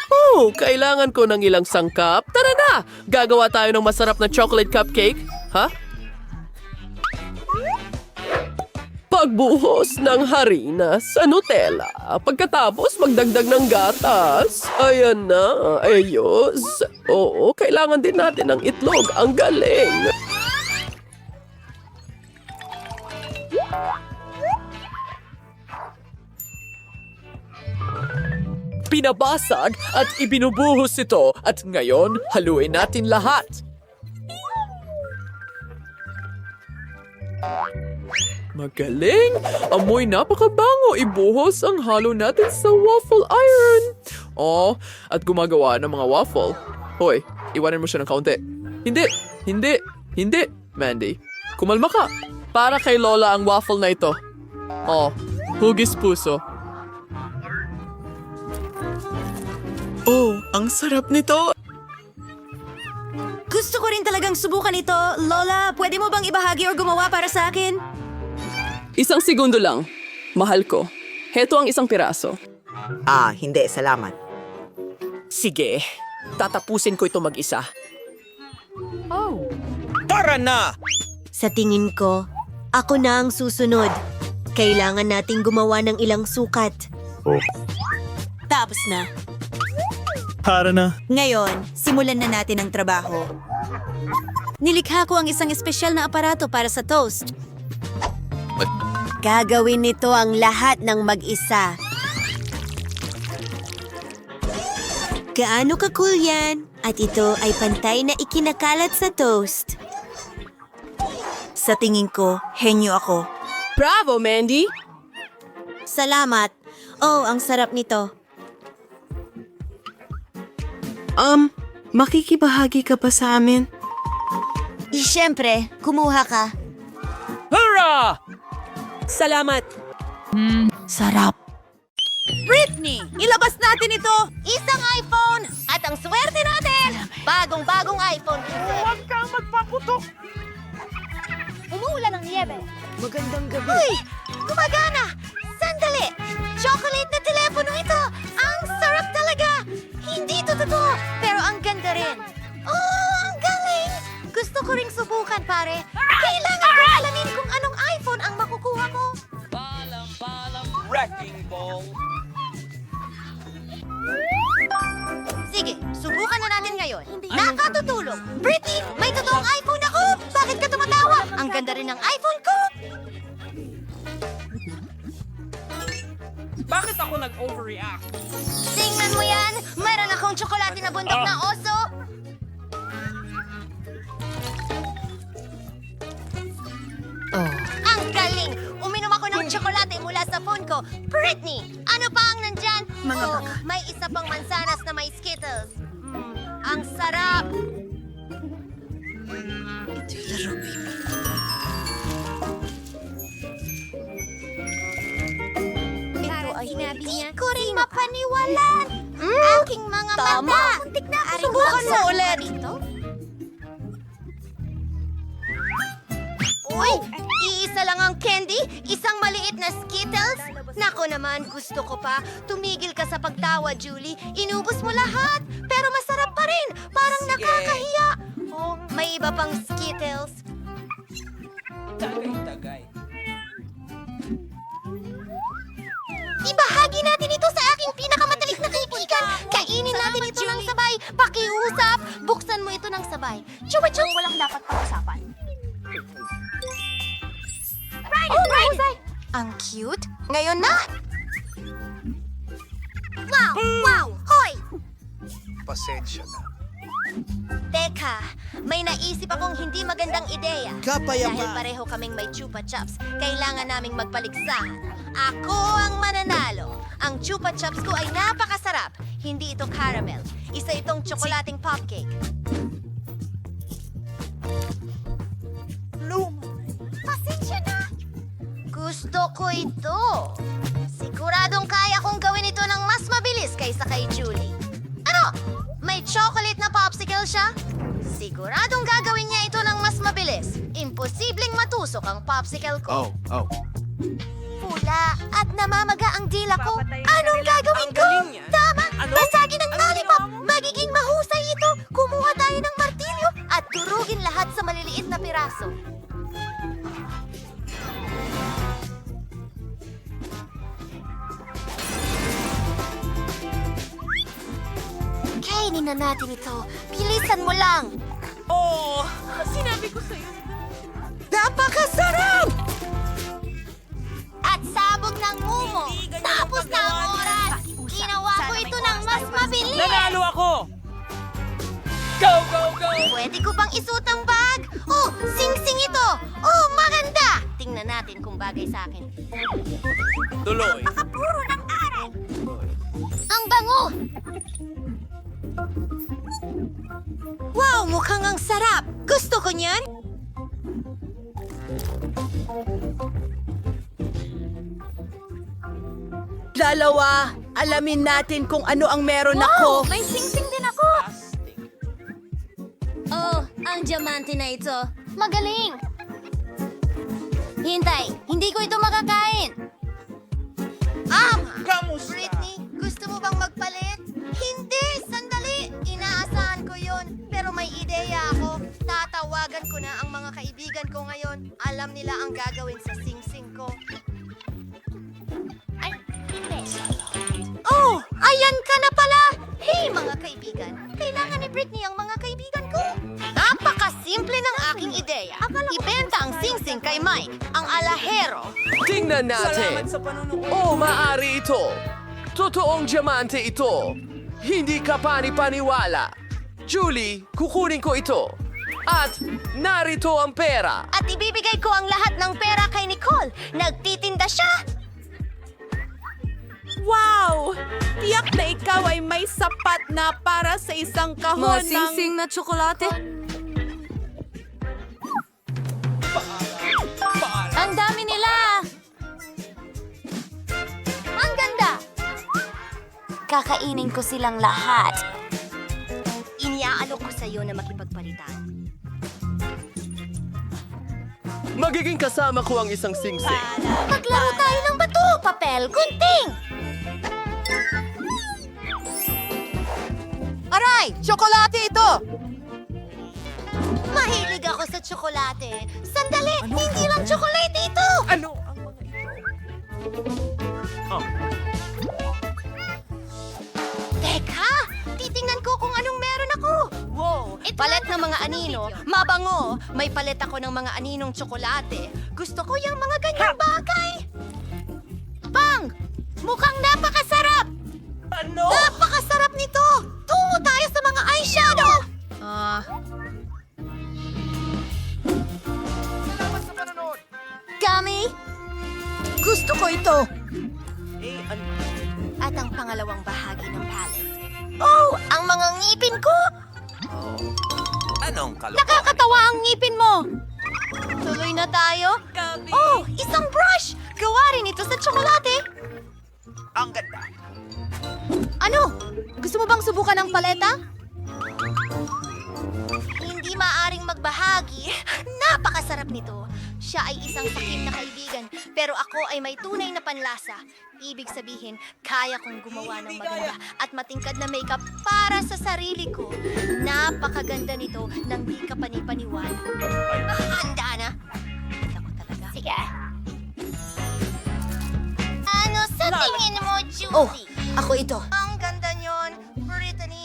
Oh, kailangan ko ng ilang sangkap. Tara na! Gagawa tayo ng masarap na chocolate cupcake. Ha? Pagbuhos ng harina sa Nutella. Pagkatapos, magdagdag ng gatas. Ayan na, ayos. Oo, kailangan din natin ng itlog. Ang galing. Pinabasag at ibinubuhos ito at ngayon haluin natin lahat. Magaling! Amoy napakabango! Ibuhos ang halo natin sa waffle iron! Oh, at gumagawa ng mga waffle. Hoy, iwanan mo siya ng kaunti. Hindi! Mandy, kumalma ka. Para kay Lola ang waffle na ito. Oh, hugis puso. Oh, ang sarap nito! Gusto ko rin talagang subukan ito. Lola, pwede mo bang ibahagi or gumawa para sa akin? Isang segundo lang. Mahal ko. Heto ang isang piraso. Hindi, salamat. Sige, tatapusin ko ito mag-isa. Tara na! Sa tingin ko, ako na ang susunod. Kailangan nating gumawa ng ilang sukat. Tapos na. Tara na. Ngayon, simulan na natin ang trabaho. Nilikha ko ang isang espesyal na aparato para sa toast. Gagawin nito ang lahat ng mag-isa. Gaano ka-cool yan? At ito ay pantay na ikinakalat sa toast. Sa tingin ko, henyo ako. Bravo, Mandy! Salamat. Oh, ang sarap nito. Makikibahagi ka pa sa amin? Siyempre, kumuha ka. Hurrah! Salamat. Sarap. Britney, ilabas natin ito! Isang iPhone! At ang swerte natin! Bagong-bagong iPhone. Huwag kang magpaputok! Umuulan ng niyebe. Magandang gabi. Uy! Gumagana! Sandali! Chocolate na telepono ito! Ang sarap talaga! Hindi ito totoo, pero ang ganda rin. Oh, ang galing! Gusto ko ring subukan, pare. Kailangan ko alamin kung anong iPhone ang makukuha mo. Wrecking ball. Sige, subukan na natin ngayon. Nakatutulog! Britney, may totoong iPhone ako! Bakit ka tumatawa? Ang ganda rin ng iPhone ko! Bakit ako nag-overreact? Tingnan mo yan! Mayroon akong tsokolate na bundok na oso! Ang galing! Uminom ako ng tsokolate mula sa phone ko. Britney, ano pa ang nandyan? May isa pang mansanas na may Skittles. Ang sarap! Ito ay hindi ko rin mapaniwalaan. Aking mga mata! Muntik na ako subukan mo ulit! Uy! Iisa lang ang candy? Isang maliit na Skittles? Nako naman, gusto ko pa. Tumigil ka sa pagtawa, Julie. Inubos mo lahat. Pero masarap pa rin. Parang nakakahiya. Oh, may iba pang Skittles. Tagay. Ibahagi natin ito sa aking pinakamatalik na natin ito ng sabay. Pakiusap. Buksan mo ito ng sabay. Chupa chup. Walang dapat pag-usapan. Right. Ang cute. Ngayon na. Wow! Hoy! Pasensya na. Teka, may naisip akong hindi magandang ideya. Kapayapaan. Dahil pareho kaming may chupa chups, kailangan naming magpaligsahan. Ako ang mananalo. Ang chupa chups ko ay napakasarap. Hindi ito caramel. Isa itong tsokolating popcake. Pasensya na. Gusto ko ito. Siguradong kaya kong gawin ito ng mas mabilis kaysa kay Julie. Ano? May chocolate na popsicle siya? Siguradong gagawin niya ito ng mas mabilis. Imposibleng matusok ang popsicle ko. Oh. Pula at namamaga ang dila ko. Anong gagawin ko? Tama! Basagin ang lollipop! Magiging mahusay ito! Kumuha tayo ng martilyo at durugin lahat sa maliliit na piraso. Kainin na natin ito. Bilisan mo lang. Oh, sinabi ko sa'yo. Napakasarap! At sabog ng mumo. Tapos na ang oras. Ginawa ko ito ng mas mabilis. Nanalo ako! Pwede ko bang isuot ang bag? Oh, sing-sing ito. Oh, maganda. Tingnan natin kung bagay sa akin. Tuloy. Napakapuro ng aral. Ang bango. Wow, mukhang ang sarap. Gusto ko niyan. Dalawa, alamin natin kung ano ang meron ako. May sing-sing din ako. Oh, ang diamante na ito. Magaling. Hintay, hindi ko ito makakain. Britney, gusto mo bang magpalit? Hindi, sandali. Inaasahan ko yon. Pero may ideya ako. Tatawagan ko na ang mga kaibigan ko ngayon. Alam nila ang gagawin sa sing-sing ko. Ay, hindi. Oh, ayan ka na pala! Hey, mga kaibigan. Kailangan ni Britney ang mga kaibigan ko. Napakasimple ng aking ideya. Ibenta ang sing-sing kay Mike, ang alahero. Tingnan natin. Oh, maaari ito. Totoong diamante ito. Hindi ka panipaniwala. Julie, kukunin ko ito. At narito ang pera. At ibibigay ko ang lahat ng pera kay Nicole. Nagtitinda siya. Wow! Tiyak na ikaw ay may sapat na para sa isang kahon ng... na tsokolate. Ang dami nila! Ang ganda! Kakainin ko silang lahat. Iniaalok ko sa'yo na makipagpalitan. Magiging kasama ko ang isang sing-sing. Maglaro tayo ng bato, papel, gunting! Aray! Tsokolate ito! Mahilig ako sa tsokolate. Sandali! Hindi lang tsokolate ito! Ano ang mga ito? Teka! Titingnan ko kung anong meron ako! Wow! Palet ng mga anino. Mabango! May palet ako ng mga aninong tsokolate. Gusto ko yung mga ganyang bagay! Bang! Mukhang napakasarap! Ano? Napakasarap nito! Tungo tayo sa mga eyeshadow! Gummy! Gusto ko ito! At ang pangalawang bahagi ng palette. Oh! Ang mga ngipin ko! Anong kalokohan? Nakakatawa ang ngipin mo! Tuloy na tayo? Oh! Isang brush! Gawa rin ito sa tsokolate! Ang ganda. Ano? Gusto mo bang subukan ng paleta? Hindi maaring magbahagi. Napakasarap nito. Siya ay isang sakim na kaibigan, pero ako ay may tunay na panlasa. Ibig sabihin, kaya kong gumawa ng maganda at matingkad na makeup para sa sarili ko. Napakaganda nito nang di ka panipaniwala. Handa na? Ako talaga. Sige. Ano sa tingin mo, Julie? Oh, ako ito. Ang ganda niyon, Brittany.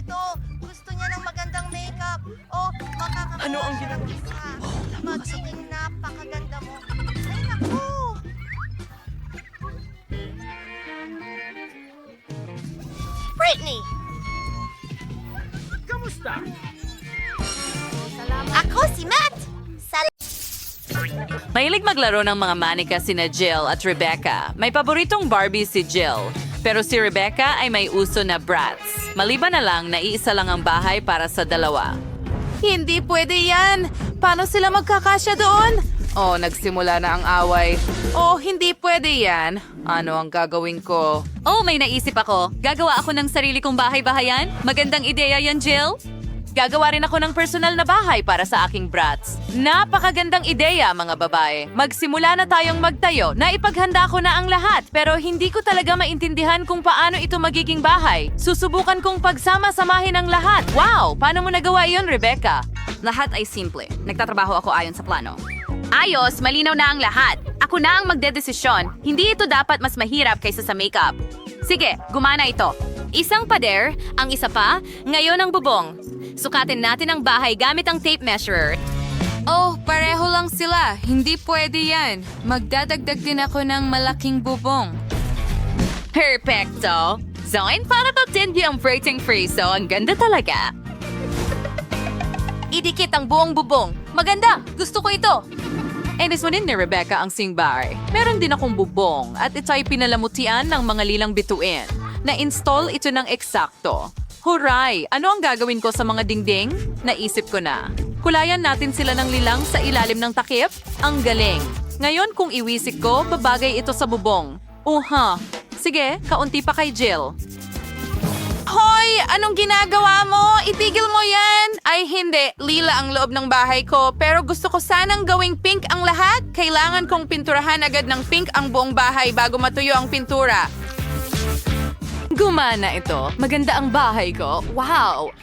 ito. Gusto niya ng magandang makeup. O, makakapaganda Ano ang ginagawa? ka. Magiging napakaganda mo. Ay, naku! Britney! Kamusta? Ako si Matt! Mahilig maglaro ng mga manika sina Jill at Rebecca. May paboritong Barbie si Jill. Pero si Rebecca ay may uso na Bratz. Maliban na lang na iisa lang ang bahay para sa dalawa. Hindi pwede yan! Paano sila magkakasya doon? Oh, nagsimula na ang away. Oh, hindi pwede yan. Ano ang gagawin ko? Oh, may naisip ako. Gagawa ako ng sarili kong bahay-bahayan. Magandang ideya yan, Jill. Gagawa rin ako ng personal na bahay para sa aking brats. Napakagandang ideya, mga babae. Magsimula na tayong magtayo. Naipaghanda ko na ang lahat, pero hindi ko talaga maintindihan kung paano ito magiging bahay. Susubukan kong pagsama-samahin ang lahat. Wow! Paano mo nagawa iyon, Rebecca? Lahat ay simple. Nagtatrabaho ako ayon sa plano. Ayos, malinaw na ang lahat. Ako na ang magdedesisyon. Hindi ito dapat mas mahirap kaysa sa makeup. Sige, gumana ito. Isang pader, ang isa pa, ngayon ang bubong. Sukatin natin ang bahay gamit ang tape measurer. Oh, pareho lang sila. Hindi pwede yan. Magdadagdag din ako ng malaking bubong. Perfecto! Zoin, para to tindi ang braiding friso. Ang ganda talaga. Idikit ang buong bubong. Maganda! Gusto ko ito! Enes mo din ni Rebecca ang singbahay. Meron din akong bubong at ito ay pinalamutian ng mga lilang bituin. Na-install ito ng eksakto. Huray! Ano ang gagawin ko sa mga dingding? Naisip ko na. Kulayan natin sila ng lilang sa ilalim ng takip? Ang galing! Ngayon kung iwisik ko, babagay ito sa bubong. Sige, kaunti pa kay Jill. Hoy! Anong ginagawa mo? Itigil mo yan! Ay hindi, lila ang loob ng bahay ko. Pero gusto ko sanang gawing pink ang lahat. Kailangan kong pinturahan agad ng pink ang buong bahay bago matuyo ang pintura. Gumana ito. Maganda ang bahay ko. Wow!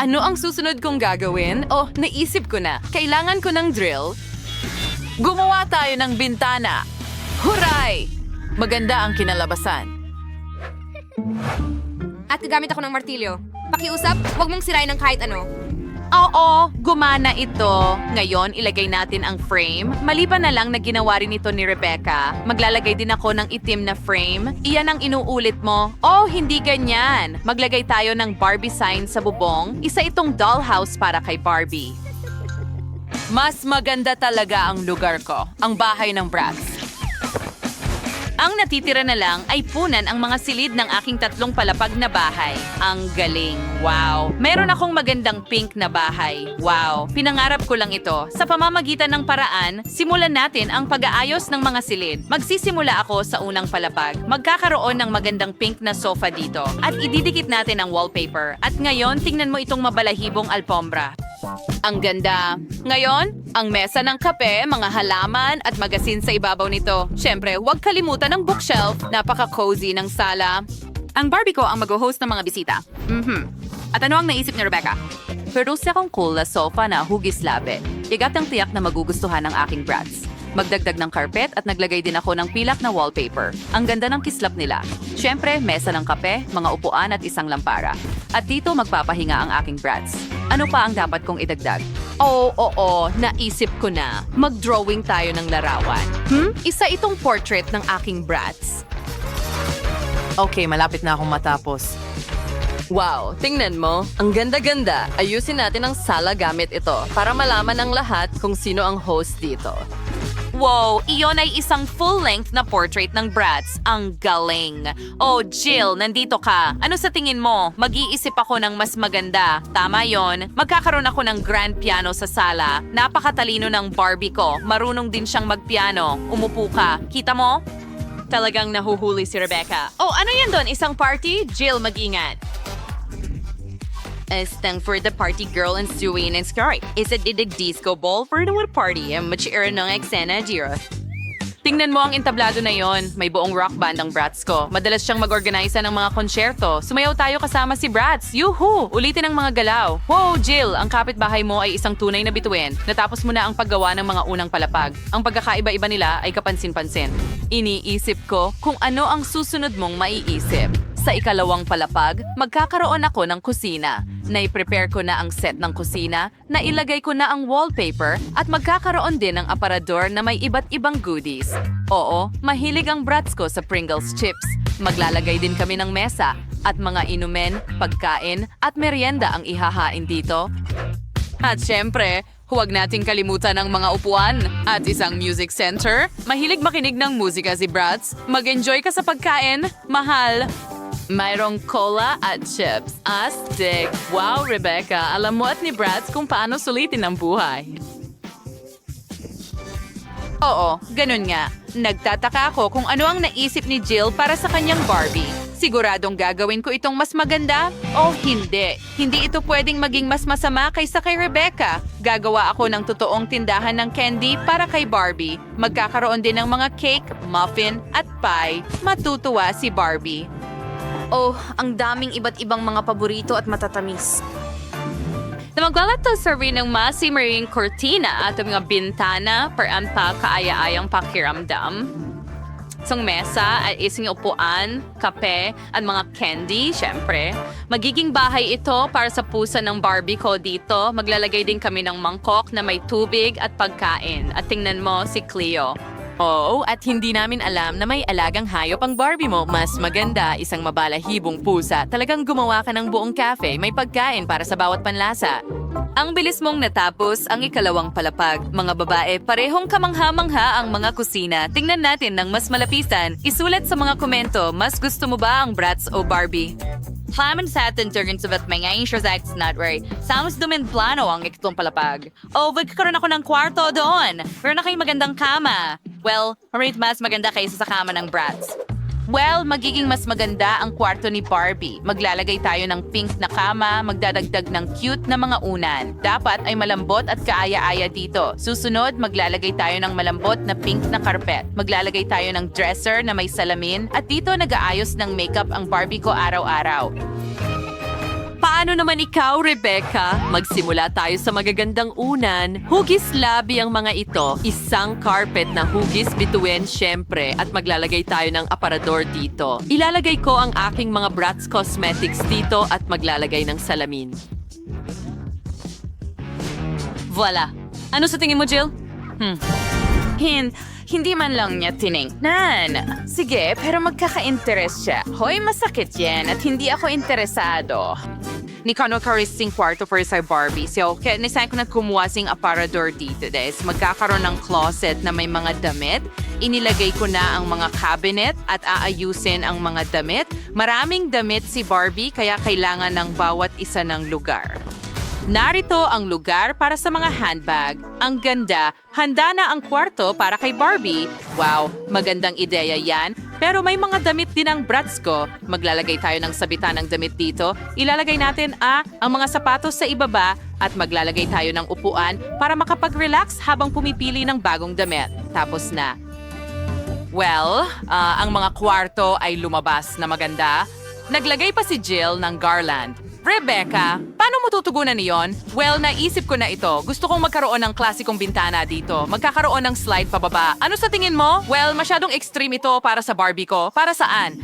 Ano ang susunod kong gagawin? Oh, naisip ko na. Kailangan ko ng drill. Gumawa tayo ng bintana. Huray! Maganda ang kinalabasan. At gagamit ako ng martilyo. Pakiusap, huwag mong sirain ng kahit ano. Oo, gumana ito. Ngayon, ilagay natin ang frame. Maliban na lang na ginawa rin ito ni Rebecca, maglalagay din ako ng itim na frame. Iyan ang inuulit mo. Oh, hindi ganyan. Maglagay tayo ng Barbie sign sa bubong. Isa itong dollhouse para kay Barbie. Mas maganda talaga ang lugar ko, ang bahay ng Bratz. Ang natitira na lang ay punan ang mga silid ng aking 3 palapag na bahay. Ang galing. Wow. Meron akong magandang pink na bahay. Wow. Pinangarap ko lang ito. Sa pamamagitan ng paraan, simulan natin ang pag-aayos ng mga silid. Magsisimula ako sa unang palapag. Magkakaroon ng magandang pink na sofa dito. At ididikit natin ang wallpaper. At ngayon, tingnan mo itong mabalahibong alpombra. Ang ganda. Ngayon, ang mesa ng kape, mga halaman at magasin sa ibabaw nito. Siyempre, huwag kalimutan ng bookshelf. Napaka-cozy ng sala. Ang Barbie ko ang mag-host ng mga bisita. At ano ang naisip ni Rebecca? Pero akong cool na sofa na hugis labi. Igat ang tiyak na magugustuhan ng aking brats. Magdagdag ng carpet at naglagay din ako ng pilak na wallpaper. Ang ganda ng kislap nila. Siyempre, mesa ng kape, mga upuan at isang lampara. At dito magpapahinga ang aking brats. Ano pa ang dapat kong idagdag? Oo, naisip ko na. Mag-drawing tayo ng larawan. Isa itong portrait ng aking brats. Okay, malapit na akong matapos. Wow, tingnan mo. Ang ganda-ganda. Ayusin natin ang sala gamit ito para malaman ng lahat kung sino ang host dito. Wow, iyon ay isang full-length na portrait ng Bratz. Ang galing. Oh, Jill, nandito ka. Ano sa tingin mo? Mag-iisip ako ng mas maganda. Tama yon. Magkakaroon ako ng grand piano sa sala. Napakatalino ng Barbie ko. Marunong din siyang magpiano. Umupo ka. Kita mo? Talagang nahuhuli si Rebecca. Oh, ano yan doon? Isang party? Jill, mag-ingat. Thank for the party girl and Stewie and Sky. Is it the disco ball for the party? Machiira ng eksena, Jira. Tingnan mo ang entablado na yon. May buong rock band ang Bratz ko. Madalas siyang mag-organize ng mga konsyerto. Sumayaw tayo kasama si Bratz. Yuhu! Ulitin ang mga galaw. Wow, Jill! Ang kapitbahay mo ay isang tunay na bituin. Natapos mo na ang paggawa ng mga unang palapag. Ang pagkakaiba-iba nila ay kapansin-pansin. Iniisip ko kung ano ang susunod mong maiisip. Sa ikalawang palapag, magkakaroon ako ng kusina. Nai-prepare ko na ang set ng kusina, nailagay ko na ang wallpaper, at magkakaroon din ng aparador na may iba't ibang goodies. Oo, mahilig ang brats ko sa Pringles chips. Maglalagay din kami ng mesa, at mga inumin, pagkain, at merienda ang ihahain dito. At syempre, huwag nating kalimutan ang mga upuan at isang music center. Mahilig makinig ng musika si Bratz. Mag-enjoy ka sa pagkain. Mahal. Mayroong cola at chips. Astig! Wow, Rebecca! Alam mo at ni Bratz kung paano sulitin ang buhay. Oo, ganun nga. Nagtataka ako kung ano ang naisip ni Jill para sa kanyang Barbie. Siguradong gagawin ko itong mas maganda o hindi. Hindi ito pwedeng maging mas masama kaysa kay Rebecca. Gagawa ako ng totoong tindahan ng candy para kay Barbie. Magkakaroon din ng mga cake, muffin at pie. Matutuwa si Barbie. Oh, ang daming iba't ibang mga paborito at matatamis. Na maglalato sa rin ng masimaring cortina at mga bintana para ang kaaya-ayang pakiramdam. Isang mesa at isang upuan, kape at mga candy, syempre. Magiging bahay ito para sa pusa ng Barbie ko dito. Maglalagay din kami ng mangkok na may tubig at pagkain. At tingnan mo si Cleo. Oo, at hindi namin alam na may alagang hayop ang Barbie mo. Mas maganda, isang mabalahibong pusa. Talagang gumawa ka ng buong cafe. May pagkain para sa bawat panlasa. Ang bilis mong natapos ang ikalawang palapag. Mga babae, parehong kamangha-mangha ang mga kusina. Tingnan natin ng mas malapitan. Isulat sa mga komento, mas gusto mo ba ang Bratz o Barbie? Klaman sa atin turns about may ngayon siya sa X-Nutray. Sounds dumin plano ang iktong palapag. Oh, magkakaroon ako ng kwarto doon. Meron na kayong magandang kama. Well, maramit mas maganda kaysa sa kama ng Bratz. Well, magiging mas maganda ang kwarto ni Barbie. Maglalagay tayo ng pink na kama, magdadagdag ng cute na mga unan. Dapat ay malambot at kaaya-aya dito. Susunod, maglalagay tayo ng malambot na pink na karpet. Maglalagay tayo ng dresser na may salamin at dito nag-aayos ng makeup ang Barbie ko araw-araw. Paano naman ikaw, Rebecca? Magsimula tayo sa magagandang unan. Hugis labi ang mga ito. Isang carpet na hugis bituin, syempre. At maglalagay tayo ng aparador dito. Ilalagay ko ang aking mga Bratz Cosmetics dito at maglalagay ng salamin. Voila! Ano sa tingin mo, Jill? Hindi man lang niya tiningnan. Sige, pero magkaka-interest siya. Hoy, masakit yan at hindi ako interesado. Ni Kano karising kwarto for sa Barbie. So, kaya nisayin ko na kumuha sing aparador dito. Des, magkakaroon ng closet na may mga damit. Inilagay ko na ang mga cabinet at aayusin ang mga damit. Maraming damit si Barbie kaya kailangan ng bawat isa ng lugar. Narito ang lugar para sa mga handbag. Ang ganda, handa na ang kwarto para kay Barbie. Wow, magandang ideya yan. Pero may mga damit din ang Bratz ko. Maglalagay tayo ng sabitan ng damit dito. Ilalagay natin ang mga sapatos sa ibaba at maglalagay tayo ng upuan para makapag-relax habang pumipili ng bagong damit. Tapos na. Well, ang mga kwarto ay lumabas na maganda. Naglagay pa si Jill ng garland. Rebecca, paano mo tutugunan niyon? Well, naisip ko na ito. Gusto kong magkaroon ng klasikong bintana dito. Magkakaroon ng slide pababa. Ano sa tingin mo? Well, masyadong extreme ito para sa Barbie ko. Para saan?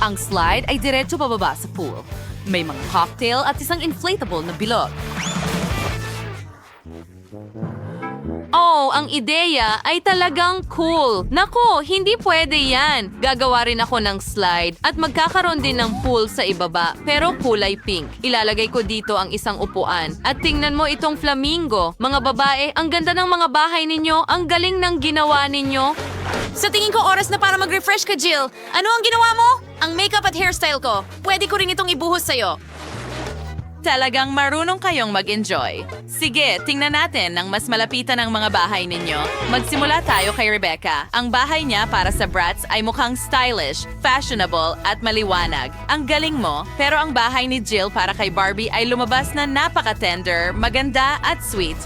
Ang slide ay diretso pababa sa pool. May mga cocktail at isang inflatable na bilog. Oh, ang ideya ay talagang cool. Naku, hindi pwede yan. Gagawa rin ako ng slide at magkakaroon din ng pool sa ibaba pero kulay pink. Ilalagay ko dito ang isang upuan. At tingnan mo itong flamingo. Mga babae, ang ganda ng mga bahay ninyo. Ang galing ng ginawa ninyo. Sa tingin ko oras na para mag-refresh ka, Jill. Ano ang ginawa mo? Ang makeup at hairstyle ko. Pwede ko rin itong ibuhos sa'yo. Talagang marunong kayong mag-enjoy. Sige, tingnan natin ang mas malapitan ng mga bahay ninyo. Magsimula tayo kay Rebecca. Ang bahay niya para sa Bratz ay mukhang stylish, fashionable at maliwanag. Ang galing mo, pero ang bahay ni Jill para kay Barbie ay lumabas na napaka-tender, maganda at sweet.